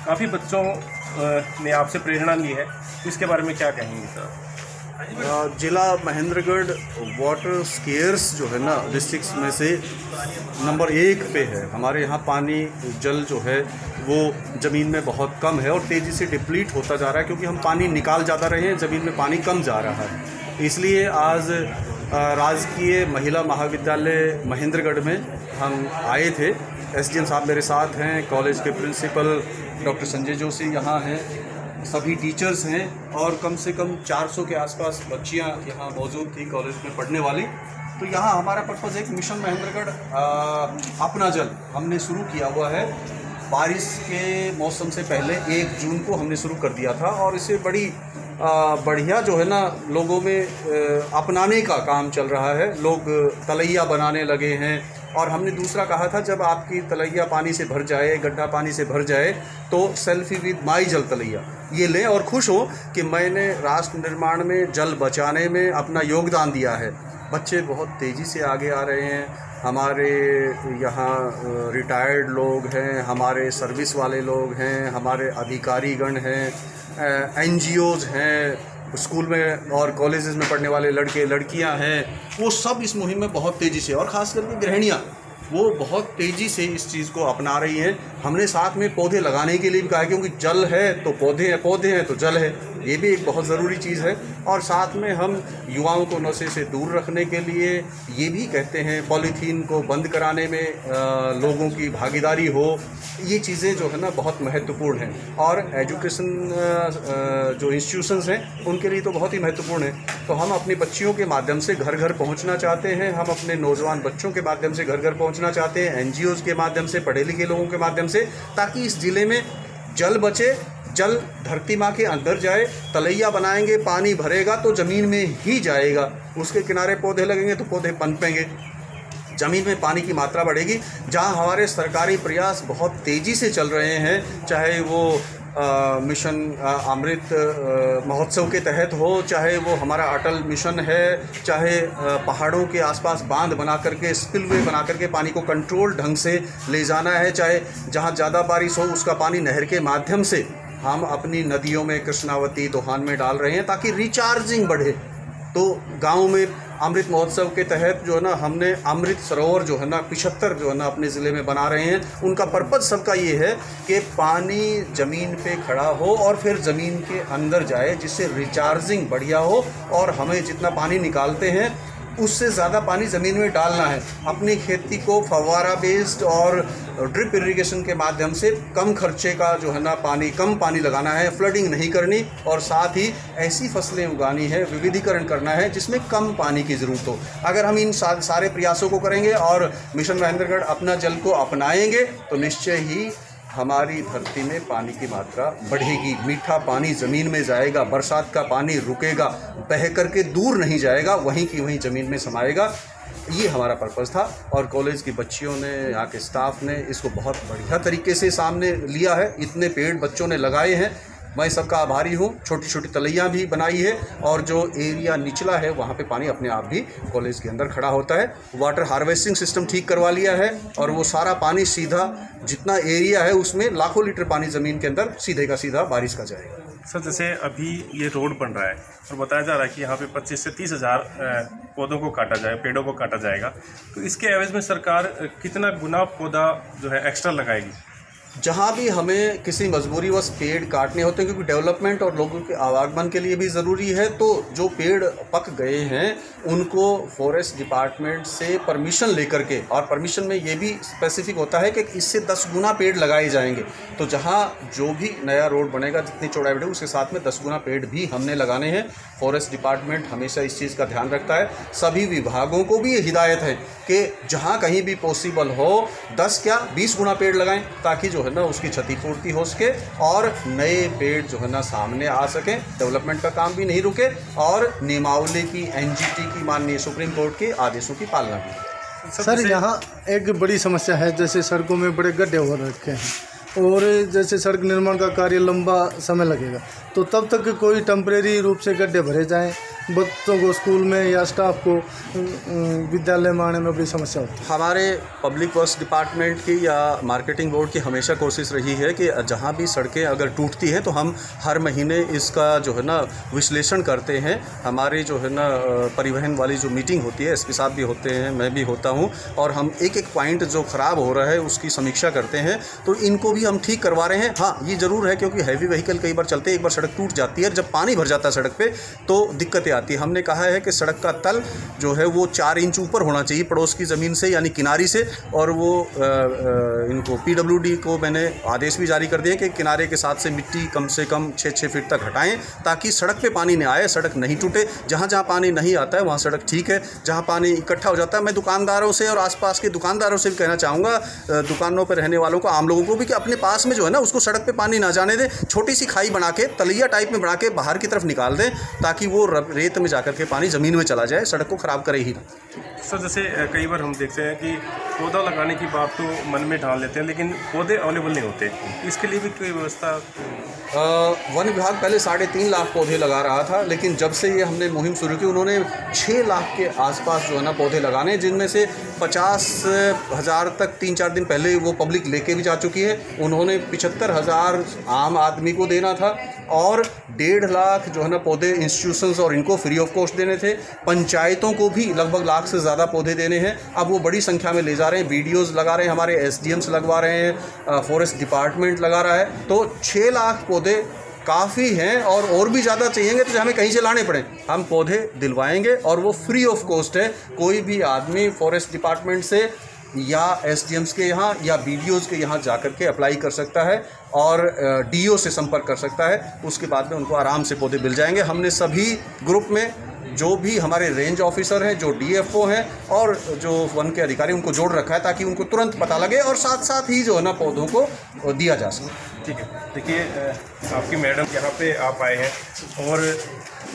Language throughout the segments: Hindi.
काफ़ी बच्चों ने आपसे प्रेरणा ली है, इसके बारे में क्या कहेंगे सर? जिला महेंद्रगढ़ वाटर स्केयर्स जो है ना डिस्ट्रिक्ट्स में से नंबर 1 पे है। हमारे यहाँ पानी जल जो है वो ज़मीन में बहुत कम है और तेज़ी से डिप्लीट होता जा रहा है, क्योंकि हम पानी निकाल ज़्यादा रहे हैं, ज़मीन में पानी कम जा रहा है। इसलिए आज राजकीय महिला महाविद्यालय महेंद्रगढ़ में हम आए थे। एसडीएम साहब मेरे साथ हैं, कॉलेज के प्रिंसिपल डॉक्टर संजय जोशी यहाँ हैं, सभी टीचर्स हैं और कम से कम 400 के आसपास बच्चियाँ यहाँ मौजूद थी कॉलेज में पढ़ने वाली। तो यहाँ हमारा पर्पज़ एक मिशन महेंद्रगढ़ अपना जल हमने शुरू किया हुआ है। बारिश के मौसम से पहले 1 जून को हमने शुरू कर दिया था और इसे बड़ी बढ़िया जो है ना लोगों में अपनाने का काम चल रहा है। लोग तलैया बनाने लगे हैं और हमने दूसरा कहा था, जब आपकी तलैया पानी से भर जाए, गड्ढा पानी से भर जाए, तो सेल्फी विद माई जल तलैया ये लें और खुश हो कि मैंने राष्ट्र निर्माण में जल बचाने में अपना योगदान दिया है। बच्चे बहुत तेज़ी से आगे आ रहे हैं। हमारे यहाँ रिटायर्ड लोग हैं, हमारे सर्विस वाले लोग हैं, हमारे अधिकारीगण हैं, NGOs हैं, स्कूल में और कॉलेजेस में पढ़ने वाले लड़के लड़कियां हैं, वो सब इस मुहिम में बहुत तेज़ी से, और ख़ास करके गृहिणियाँ वो बहुत तेज़ी से इस चीज़ को अपना रही हैं। हमने साथ में पौधे लगाने के लिए भी कहा, क्योंकि जल है तो पौधे हैं, पौधे हैं तो जल है, ये भी एक बहुत ज़रूरी चीज़ है। और साथ में हम युवाओं को नशे से दूर रखने के लिए ये भी कहते हैं पॉलीथीन को बंद कराने में लोगों की भागीदारी हो। ये चीज़ें जो है ना बहुत महत्वपूर्ण हैं और एजुकेशन जो इंस्टीट्यूशंस हैं उनके लिए तो बहुत ही महत्वपूर्ण है। तो हम अपनी बच्चियों के माध्यम से घर घर पहुंचना चाहते हैं, हम अपने नौजवान बच्चों के माध्यम से घर घर पहुंचना चाहते हैं, NGOs के माध्यम से, पढ़े लिखे लोगों के माध्यम से, ताकि इस ज़िले में जल बचे, जल धरती माँ के अंदर जाए। तलैया बनाएंगे, पानी भरेगा तो ज़मीन में ही जाएगा, उसके किनारे पौधे लगेंगे तो पौधे पनपेंगे, ज़मीन में पानी की मात्रा बढ़ेगी। जहाँ हमारे सरकारी प्रयास बहुत तेज़ी से चल रहे हैं, चाहे वो मिशन अमृत महोत्सव के तहत हो, चाहे वो हमारा अटल मिशन है, चाहे पहाड़ों के आसपास बांध बना करके, स्पिलवे बना करके पानी को कंट्रोल ढंग से ले जाना है, चाहे जहाँ ज़्यादा बारिश हो उसका पानी नहर के माध्यम से हम अपनी नदियों में, कृष्णावती, दोहान में डाल रहे हैं ताकि रिचार्जिंग बढ़े। तो गाँव में अमृत महोत्सव के तहत जो है ना हमने अमृत सरोवर जो है ना 75 जो है ना अपने ज़िले में बना रहे हैं। उनका पर्पज़ सबका ये है कि पानी ज़मीन पे खड़ा हो और फिर ज़मीन के अंदर जाए, जिससे रिचार्जिंग बढ़िया हो और हमें जितना पानी निकालते हैं उससे ज़्यादा पानी ज़मीन में डालना है। अपनी खेती को फव्वारा बेस्ड और ड्रिप इरिगेशन के माध्यम से कम खर्चे का जो है ना कम पानी लगाना है, फ्लडिंग नहीं करनी, और साथ ही ऐसी फसलें उगानी है, विविधीकरण करना है जिसमें कम पानी की ज़रूरत हो। अगर हम इन सारे प्रयासों को करेंगे और मिशन महेंद्रगढ़ अपना जल को अपनाएंगे तो निश्चय ही हमारी धरती में पानी की मात्रा बढ़ेगी। मीठा पानी ज़मीन में जाएगा, बरसात का पानी रुकेगा, बह करके दूर नहीं जाएगा, वहीं की वहीं ज़मीन में समाएगा। ये हमारा पर्पज़ था और कॉलेज की बच्चियों ने, यहाँ के स्टाफ ने इसको बहुत बढ़िया तरीके से सामने लिया है। इतने पेड़ बच्चों ने लगाए हैं, मैं सबका आभारी हूँ। छोटी छोटी तलैयाँ भी बनाई है और जो एरिया निचला है वहाँ पे पानी अपने आप भी कॉलेज के अंदर खड़ा होता है। वाटर हार्वेस्टिंग सिस्टम ठीक करवा लिया है और वो सारा पानी सीधा जितना एरिया है उसमें लाखों लीटर पानी ज़मीन के अंदर सीधे का सीधा बारिश का जाएगा। सर, जैसे अभी ये रोड बन रहा है और बताया जा रहा है कि यहाँ पे 25 से 30 हज़ार पौधों को काटा जाए, पेड़ों को काटा जाएगा, तो इसके एवज में सरकार कितना गुना पौधा जो है एक्स्ट्रा लगाएगी? जहाँ भी हमें किसी मजबूरीवश पेड़ काटने होते हैं, क्योंकि डेवलपमेंट और लोगों के आवागमन के लिए भी ज़रूरी है, तो जो पेड़ पक गए हैं उनको फॉरेस्ट डिपार्टमेंट से परमिशन लेकर के, और परमिशन में ये भी स्पेसिफिक होता है कि इससे 10 गुना पेड़ लगाए जाएंगे। तो जहाँ जो भी नया रोड बनेगा, जितनी चौड़ाई बढ़ेगी उसके साथ में 10 गुना पेड़ भी हमने लगाने हैं। फॉरेस्ट डिपार्टमेंट हमेशा इस चीज़ का ध्यान रखता है। सभी विभागों को भी ये हिदायत है कि जहाँ कहीं भी पॉसिबल हो 10 क्या 20 गुना पेड़ लगाएं, ताकि जो है ना उसकी क्षतिपूर्ति हो सके और नए पेड़ जो है ना सामने आ सकें, डेवलपमेंट का काम भी नहीं रुके और नियमावली की, NGT की, माननीय सुप्रीम कोर्ट के आदेशों की पालना भी। सर, यहाँ एक बड़ी समस्या है, जैसे सड़कों में बड़े गड्ढे हो रखे हैं और जैसे सड़क निर्माण का कार्य लंबा समय लगेगा, तो तब तक कोई टेम्परेरी रूप से गड्ढे भरे जाएं बच्चों को स्कूल में या स्टाफ को विद्यालय में आने में बड़ी समस्या होती है। हमारे पब्लिक वर्क्स डिपार्टमेंट की या मार्केटिंग बोर्ड की हमेशा कोशिश रही है कि जहाँ भी सड़कें अगर टूटती हैं तो हम हर महीने इसका जो है ना विश्लेषण करते हैं। हमारी जो है ना परिवहन वाली जो मीटिंग होती है, एसपी साहब भी होते हैं, मैं भी होता हूँ, और हम एक एक पॉइंट जो ख़राब हो रहा है उसकी समीक्षा करते हैं। तो इनको भी हम ठीक करवा रहे हैं। हाँ, ये ज़रूर है क्योंकि हैवी व्हीकल कई बार चलते हैं, एक बार सड़क टूट जाती है, जब पानी भर जाता है सड़क पे तो दिक्कतें आती है। हमने कहा है कि सड़क का तल जो है वो 4 इंच ऊपर होना चाहिए पड़ोस की ज़मीन से, यानी किनारी से, और वो इनको PWD को मैंने आदेश भी जारी कर दिए कि किनारे के साथ से मिट्टी कम से कम 6 फीट तक हटाएं ताकि सड़क पे पानी न आए, सड़क नहीं टूटे। जहाँ जहाँ पानी नहीं आता है वहाँ सड़क ठीक है, जहाँ पानी इकट्ठा हो जाता है, मैं दुकानदारों से और आसपास के दुकानदारों से भी कहना चाहूँगा, दुकानों पर रहने वालों को, आम लोगों को भी, कि अपने पास में जो है ना उसको सड़क पे पानी ना जाने दें। छोटी सी खाई बना के, तलैया टाइप में बना के बाहर की तरफ निकाल दें ताकि वो रेत में जाकर के पानी ज़मीन में चला जाए, सड़क को ख़राब करे ही ना। सर, जैसे कई बार हम देखते हैं कि पौधा लगाने की बात तो मन में ढाल लेते हैं लेकिन पौधे अवेलेबल नहीं होते, इसके लिए भी कोई व्यवस्था? वन विभाग पहले 3.5 लाख पौधे लगा रहा था, लेकिन जब से ये हमने मुहिम शुरू की उन्होंने 6 लाख के आसपास जो है ना पौधे लगाने, जिनमें से 50,000 तक 3-4 दिन पहले वो पब्लिक लेके भी जा चुकी है। उन्होंने 75,000 आम आदमी को देना था और 1.5 लाख जो है ना पौधे इंस्टीट्यूशंस और इनको फ्री ऑफ कॉस्ट देने थे। पंचायतों को भी लगभग लाख से ज़्यादा पौधे देने हैं। अब वो बड़ी संख्या में ले जा रहे हैं, BDOs लगा रहे हैं, हमारे SDMs लगवा रहे हैं, फॉरेस्ट डिपार्टमेंट लगा रहा है। तो 6 लाख पौधे काफ़ी हैं, और भी ज़्यादा चाहिएंगे तो हमें कहीं से लाने पड़े, हम पौधे दिलवाएंगे और वो फ्री ऑफ कॉस्ट है। कोई भी आदमी फॉरेस्ट डिपार्टमेंट से या SDMs के यहाँ या BDOs के यहाँ जाकर के अप्लाई कर सकता है और DO से संपर्क कर सकता है। उसके बाद में उनको आराम से पौधे मिल जाएंगे। हमने सभी ग्रुप में जो भी हमारे रेंज ऑफिसर हैं, जो DFO हैं और जो वन के अधिकारी, उनको जोड़ रखा है ताकि उनको तुरंत पता लगे और साथ साथ ही जो है ना पौधों को दिया जा सके। ठीक है, देखिए आपकी मैडम यहाँ पे आप आए हैं और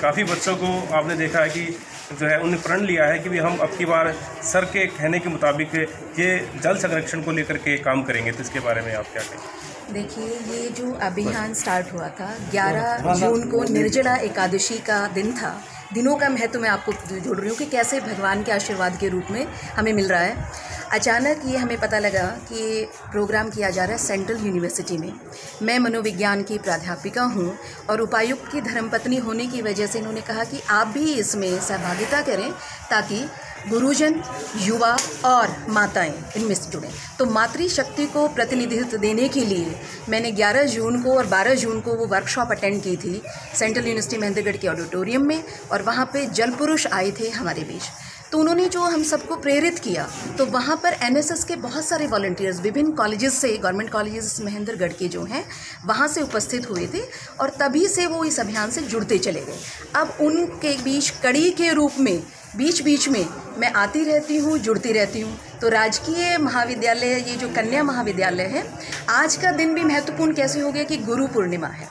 काफ़ी बच्चों को आपने देखा है कि जो है उन्हें प्रण लिया है कि भी हम अब की बार सर के कहने के मुताबिक ये जल संरक्षण को लेकर के काम करेंगे, तो इसके बारे में आप क्या कहेंगे? देखिए, ये जो अभियान स्टार्ट हुआ था 11 जून को निर्जला एकादशी का दिन था। दिनों का महत्व मैं आपको जोड़ रही हूँ कि कैसे भगवान के आशीर्वाद के रूप में हमें मिल रहा है। अचानक ये हमें पता लगा कि प्रोग्राम किया जा रहा है सेंट्रल यूनिवर्सिटी में। मैं मनोविज्ञान की प्राध्यापिका हूँ और उपायुक्त की धर्मपत्नी होने की वजह से इन्होंने कहा कि आप भी इसमें सहभागिता करें ताकि गुरुजन, युवा और माताएं इनमें से जुड़ें। तो मातृशक्ति को प्रतिनिधित्व देने के लिए मैंने 11 जून को और 12 जून को वो वर्कशॉप अटेंड की थी सेंट्रल यूनिवर्सिटी महेंद्रगढ़ के ऑडिटोरियम में, और वहाँ पे जल पुरुष आए थे हमारे बीच। तो उन्होंने जो हम सबको प्रेरित किया, तो वहाँ पर NSS के बहुत सारे वॉलंटियर्स विभिन्न कॉलेजेस से, गवर्नमेंट कॉलेजेस महेंद्रगढ़ के जो हैं वहाँ से उपस्थित हुए थे और तभी से वो इस अभियान से जुड़ते चले गए। अब उनके बीच कड़ी के रूप में बीच बीच में मैं आती रहती हूँ, जुड़ती रहती हूँ। तो राजकीय महाविद्यालय, ये जो कन्या महाविद्यालय है, आज का दिन भी महत्वपूर्ण कैसे हो गया कि गुरु पूर्णिमा है।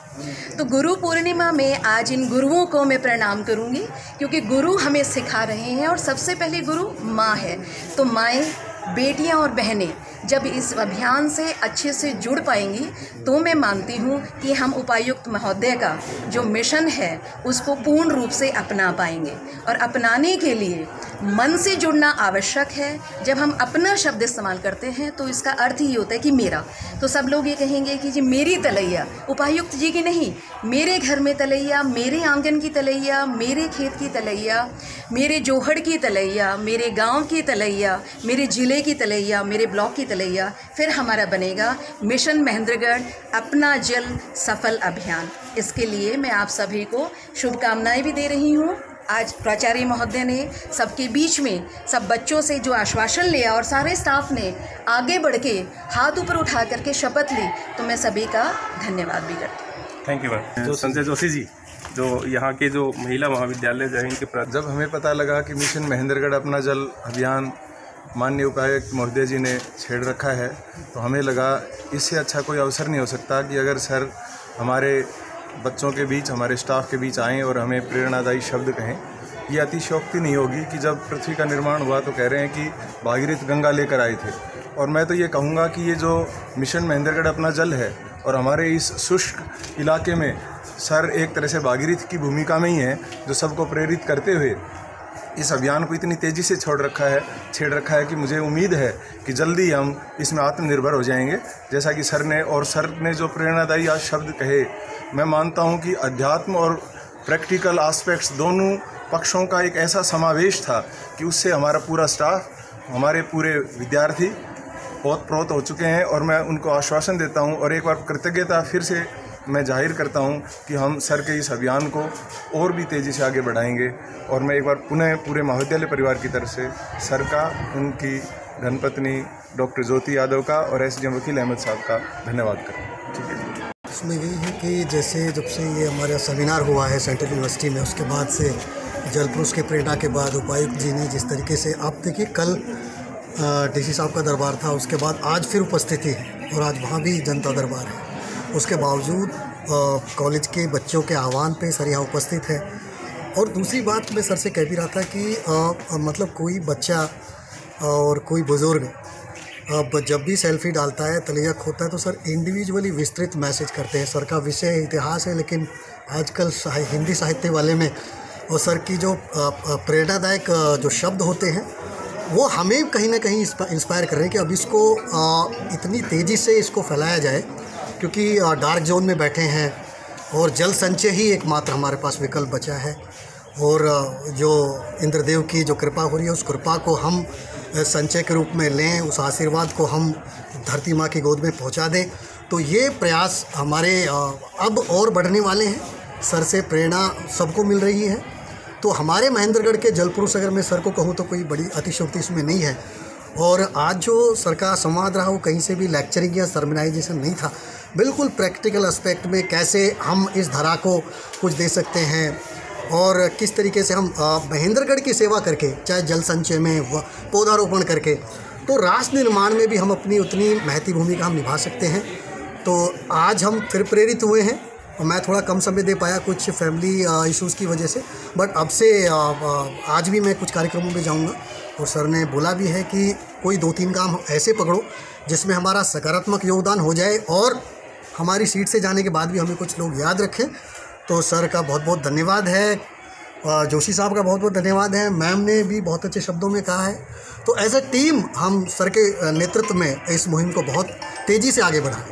तो गुरु पूर्णिमा में आज इन गुरुओं को मैं प्रणाम करूँगी क्योंकि गुरु हमें सिखा रहे हैं और सबसे पहले गुरु माँ है। तो माएँ, बेटियां और बहनें जब इस अभियान से अच्छे से जुड़ पाएंगी तो मैं मानती हूँ कि हम उपायुक्त महोदय का जो मिशन है उसको पूर्ण रूप से अपना पाएंगे। और अपनाने के लिए मन से जुड़ना आवश्यक है। जब हम अपना शब्द इस्तेमाल करते हैं तो इसका अर्थ ही होता है कि मेरा। तो सब लोग ये कहेंगे कि जी मेरी तलैया, उपायुक्त जी की नहीं, मेरे घर में तलैया, मेरे आंगन की तलैया, मेरे खेत की तलैया, मेरे जोहड़ की तलैया, मेरे गांव की तलैया, मेरे ज़िले की तलैया, मेरे ब्लॉक की तलैया। फिर हमारा बनेगा मिशन महेंद्रगढ़ अपना जल सफल अभियान। इसके लिए मैं आप सभी को शुभकामनाएं भी दे रही हूँ। आज प्राचार्य महोदय ने सबके बीच में सब बच्चों से जो आश्वासन लिया और सारे स्टाफ ने आगे बढ़ के हाथ ऊपर उठा करके शपथ ली, तो मैं सभी का धन्यवाद भी करती हूँ। Thank you ma'am. तो संजय जोशी जी, जो यहाँ के जो महिला महाविद्यालय जो है इनके जब हमें पता लगा कि मिशन महेंद्रगढ़ अपना जल अभियान माननीय उपायुक्त महोदय जी ने छेड़ रखा है, तो हमें लगा इससे अच्छा कोई अवसर नहीं हो सकता कि अगर सर हमारे बच्चों के बीच, हमारे स्टाफ के बीच आएँ और हमें प्रेरणादायी शब्द कहें। ये अतिशयोक्ति नहीं होगी कि जब पृथ्वी का निर्माण हुआ तो कह रहे हैं कि भागीरथ गंगा लेकर आए थे, और मैं तो ये कहूँगा कि ये जो मिशन महेंद्रगढ़ अपना जल है और हमारे इस शुष्क इलाके में सर एक तरह से भागीरथ की भूमिका में ही है, जो सबको प्रेरित करते हुए इस अभियान को इतनी तेज़ी से छेड़ रखा है कि मुझे उम्मीद है कि जल्दी हम इसमें आत्मनिर्भर हो जाएंगे। जैसा कि सर ने जो प्रेरणादायी आज शब्द कहे, मैं मानता हूं कि अध्यात्म और प्रैक्टिकल एस्पेक्ट्स दोनों पक्षों का एक ऐसा समावेश था कि उससे हमारा पूरा स्टाफ, हमारे पूरे विद्यार्थी ओतप्रोत हो चुके हैं। और मैं उनको आश्वासन देता हूं और एक बार कृतज्ञता फिर से मैं जाहिर करता हूं कि हम सर के इस अभियान को और भी तेज़ी से आगे बढ़ाएंगे। और मैं एक बार पुनः पूरे महाविद्यालय परिवार की तरफ से सर का, उनकी धर्मपत्नी डॉक्टर ज्योति यादव का और एसडीएम वकील अहमद साहब का धन्यवाद करता हूँ। ठीक है। इसमें यही है कि जैसे जब से ये हमारा सेमिनार हुआ है सेंट्रल यूनिवर्सिटी में, उसके बाद से जल पुरुष के प्रेरणा के बाद उपायुक्त जी ने जिस तरीके से, आप देखिए कल डीसी साहब का दरबार था, उसके बाद आज फिर उपस्थिति है और आज वहाँ भी जनता दरबार है। उसके बावजूद कॉलेज के बच्चों के आह्वान पे सर यहाँ उपस्थित है। और दूसरी बात मैं सर से कह भी रहा था कि मतलब कोई बच्चा और कोई बुज़ुर्ग अब जब भी सेल्फी डालता है, तलैया खोता है, तो सर इंडिविजुअली विस्तृत मैसेज करते हैं। सर का विषय इतिहास है, लेकिन आजकल हिंदी साहित्य वाले में और सर की जो प्रेरणादायक जो शब्द होते हैं वो हमें कहीं ना कहीं इंस्पायर कर रहे हैं कि अब इसको इतनी तेज़ी से इसको फैलाया जाए, क्योंकि डार्क जोन में बैठे हैं और जल संचय ही एकमात्र हमारे पास विकल्प बचा है। और जो इंद्रदेव की जो कृपा हो रही है, उस कृपा को हम संचय के रूप में लें, उस आशीर्वाद को हम धरती माँ की गोद में पहुँचा दें। तो ये प्रयास हमारे अब और बढ़ने वाले हैं। सर से प्रेरणा सबको मिल रही है। तो हमारे महेंद्रगढ़ के जल पुरुष, अगर मैं सर को कहूँ तो कोई बड़ी अतिशयोक्ति इसमें नहीं है। और आज जो सर का संवाद रहा वो कहीं से भी लेक्चरिंग या सर्मनाइजेशन नहीं था, बिल्कुल प्रैक्टिकल एस्पेक्ट में कैसे हम इस धरा को कुछ दे सकते हैं और किस तरीके से हम महेंद्रगढ़ की सेवा करके, चाहे जल संचय में, पौधारोपण करके, तो राष्ट्र निर्माण में भी हम अपनी उतनी महती भूमिका हम निभा सकते हैं। तो आज हम फिर प्रेरित हुए हैं और मैं थोड़ा कम समय दे पाया कुछ फैमिली इश्यूज़ की वजह से, बट अब से आज भी मैं कुछ कार्यक्रमों में जाऊंगा। और सर ने बोला भी है कि कोई 2-3 काम ऐसे पकड़ो जिसमें हमारा सकारात्मक योगदान हो जाए और हमारी सीट से जाने के बाद भी हमें कुछ लोग याद रखें। तो सर का बहुत बहुत धन्यवाद है, जोशी साहब का बहुत बहुत धन्यवाद है, मैम ने भी बहुत अच्छे शब्दों में कहा है। तो एज ए टीम हम सर के नेतृत्व में इस मुहिम को बहुत तेज़ी से आगे बढ़ाएं।